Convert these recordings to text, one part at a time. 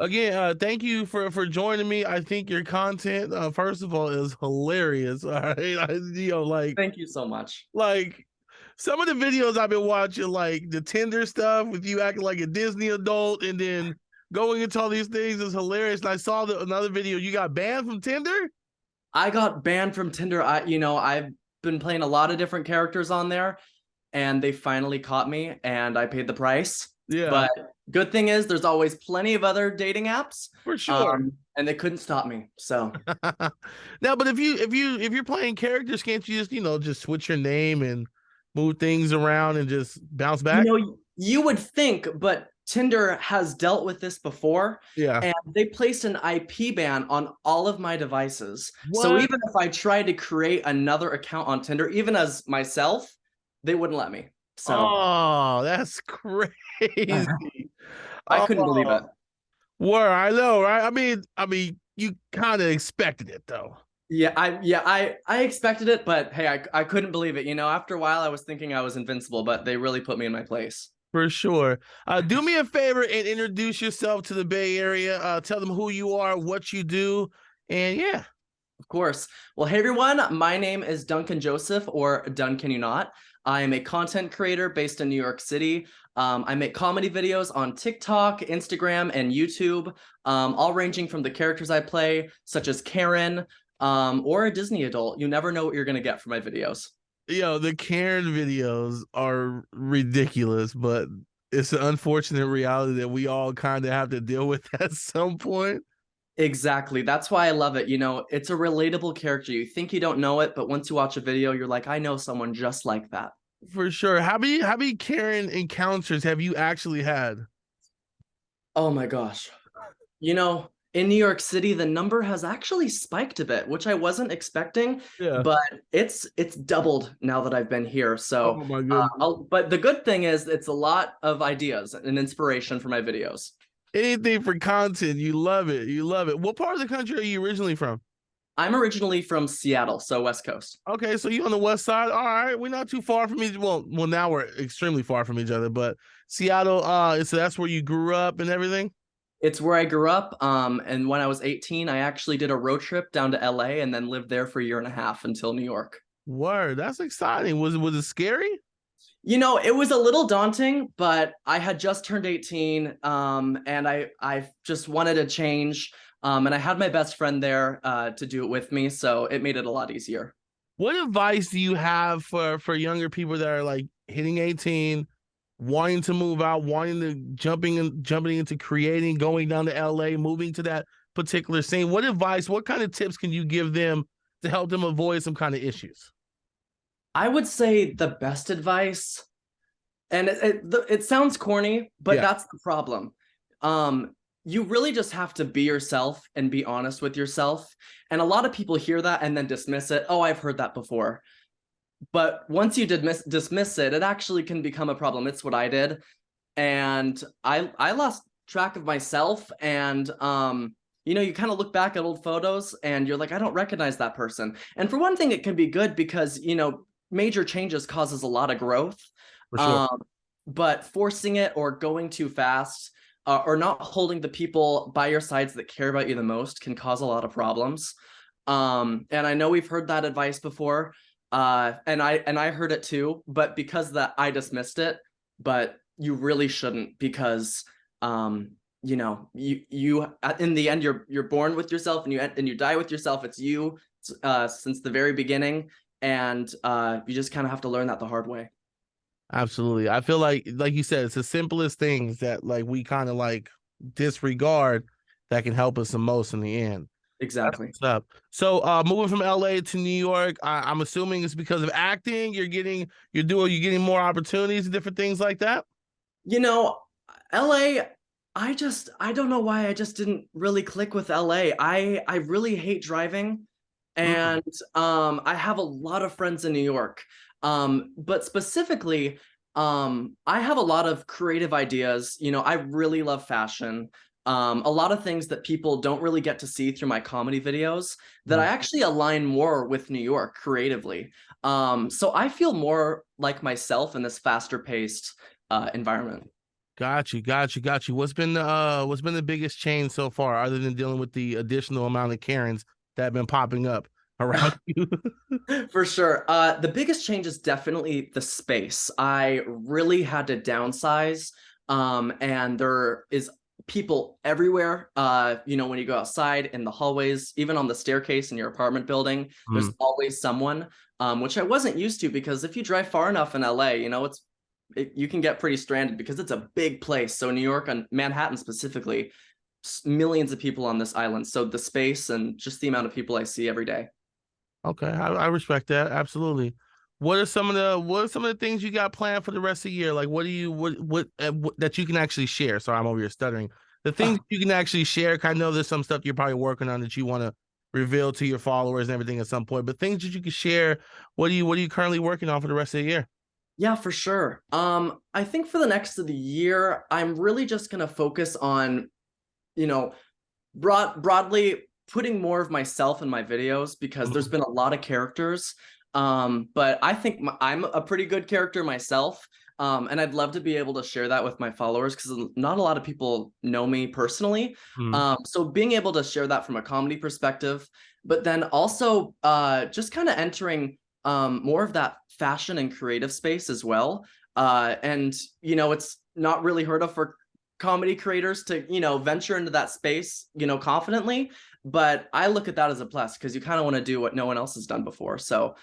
Again, thank you for joining me. I think your content, first of all, is hilarious. All right, Thank you so much. like some of the videos I've been watching, like the Tinder stuff with you acting like a Disney adult, and then going into all these things is hilarious. And I saw another video you got banned from Tinder. I got banned from Tinder. I've been playing a lot of different characters on there, and they finally caught me, and I paid the price. Yeah, But good thing is, there's always plenty of other dating apps, for sure. and they couldn't stop me. So Now, but if you're playing characters, can't you just just switch your name and move things around and just bounce you back? know, you would think, but Tinder has dealt with this before, Yeah. and they placed an IP ban on all of my devices. So What? even if I tried to create another account on Tinder, even as myself, they wouldn't let me. So Oh, that's crazy. I couldn't believe Oh, it. I know, right? I mean, you kind of expected it though. I expected it, but hey, I couldn't believe it. After a while I was thinking I was invincible, but they really put me in my place. For sure. Do me a favor and introduce yourself to the Bay Area. Tell them who you are, what you do, and yeah. Of course. Well, hey everyone, my name is Duncan Joseph, or Dun Can You Not. I am a content creator based in New York City. I make comedy videos on TikTok, Instagram, and YouTube, all ranging from the characters I play, such as Karen, or a Disney adult. You never know what you're gonna get from my videos. The Karen videos are ridiculous, but it's an unfortunate reality that we all kind of have to deal with at some point. Exactly. That's why I love it. It's a relatable character. You think you don't know it, but once you watch a video, you're like, I know someone just like that. For sure. How many Karen encounters have you actually had? Oh my gosh. In New York City, the number has actually spiked a bit, which I wasn't expecting, Yeah. but it's doubled now that I've been here. So, Oh my goodness. but the good thing is it's a lot of ideas and inspiration for my videos. Anything for content, you love it. You love it. What part of the country are you originally from? I'm originally from Seattle, so West Coast. Okay, so you on the west side. All right, we're not too far from each. Well, now we're extremely far from each other. But Seattle, so that's where you grew up and everything. It's where I grew up. And when I was 18, I actually did a road trip down to LA and then lived there for a year and a half until New York. Word, that's exciting. Was it scary? It was a little daunting, but I had just turned 18, and I just wanted to change. And I had my best friend there to do it with me, so it made it a lot easier. What advice do you have for younger people that are like hitting 18, wanting to move out, wanting to jumping into creating, going down to LA, moving to that particular scene? What advice, what kind of tips can you give them to help them avoid some kind of issues? I would say the best advice, and it sounds corny, but Yeah. that's the problem. You really just have to be yourself and be honest with yourself. And a lot of people hear that and then dismiss it. Oh, I've heard that before. But once you dismiss it, it actually can become a problem. It's what I did, and I lost track of myself. And you kind of look back at old photos, and you're like, I don't recognize that person. And for one thing, it can be good because major changes causes a lot of growth. For sure. Um, but forcing it or going too fast, or not holding the people by your sides that care about you the most can cause a lot of problems. And I know we've heard that advice before. And I heard it too, but because that I dismissed it. But you really shouldn't, because you in the end you're born with yourself, and you die with yourself. It's you since the very beginning, and you just kind of have to learn that the hard way. Absolutely. I feel like you said, it's the simplest things that like we kind of like disregard that can help us the most in the end. That's Exactly. what's up. So moving from LA to New York, I'm assuming it's because of acting. You're getting more opportunities and different things like that. You know, LA, I don't know why I just didn't really click with LA. I really hate driving, Mm, and I have a lot of friends in New York. But specifically, I have a lot of creative ideas. I really love fashion. A lot of things that people don't really get to see through my comedy videos that I mm. actually align more with New York creatively. So I feel more like myself in this faster paced environment. Got you, got you, got you. What's been the biggest change so far, other than dealing with the additional amount of Karens that have been popping up around you? For sure. The biggest change is definitely the space. I really had to downsize. And there is people everywhere. When you go outside in the hallways, even on the staircase in your apartment building, there's Mm, always someone, which I wasn't used to because if you drive far enough in LA, you can get pretty stranded because it's a big place. So New York and Manhattan specifically, millions of people on this island. So the space and just the amount of people I see every day. okay, I respect that absolutely. What are some of the things you got planned for the rest of the year? Like, what that you can actually share? Sorry, I'm over here stuttering. The things you can actually share. 'Cause I know there's some stuff you're probably working on that you want to reveal to your followers and everything at some point. But things that you can share. What are you currently working on for the rest of the year? Yeah, for sure. I think for the next of the year, I'm really just gonna focus on, you know, broadly putting more of myself in my videos because there's Mhm. been a lot of characters. But I think I'm a pretty good character myself. And I'd love to be able to share that with my followers because not a lot of people know me personally. Mhm. So being able to share that from a comedy perspective, but then also just kind of entering more of that fashion and creative space as well. And it's not really heard of for comedy creators to venture into that space confidently, but I look at that as a plus because you kind of want to do what no one else has done before. So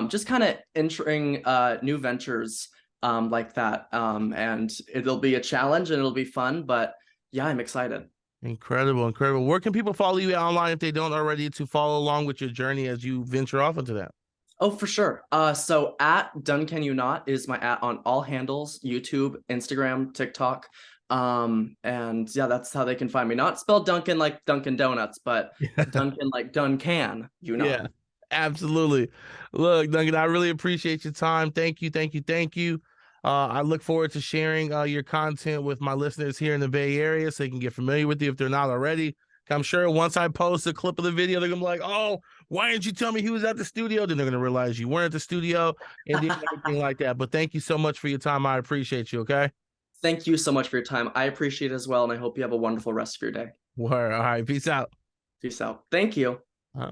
just kind of entering new ventures like that, and it'll be a challenge and it'll be fun, but yeah, I'm excited. Incredible, incredible. Where can people follow you online if they don't already to follow along with your journey as you venture off into that? Oh, for sure. So at Done Can You Not is my at on all handles, YouTube, Instagram, TikTok. And yeah, that's how they can find me. Not spelled Duncan like Dunkin' Donuts, but Duncan like Done Can You Not. Yeah, absolutely. Look, Duncan, I really appreciate your time. Thank you, thank you, thank you. I look forward to sharing your content with my listeners here in the Bay Area so they can get familiar with you if they're not already. I'm sure once I post a clip of the video, they're gonna be like, "Oh, why didn't you tell me he was at the studio?" Then they're gonna realize you weren't at the studio and then everything like that. But thank you so much for your time. I appreciate you. Okay. Thank you so much for your time. I appreciate it as well, and I hope you have a wonderful rest of your day. Word. All right. Peace out. Peace out. Thank you. Uh-huh.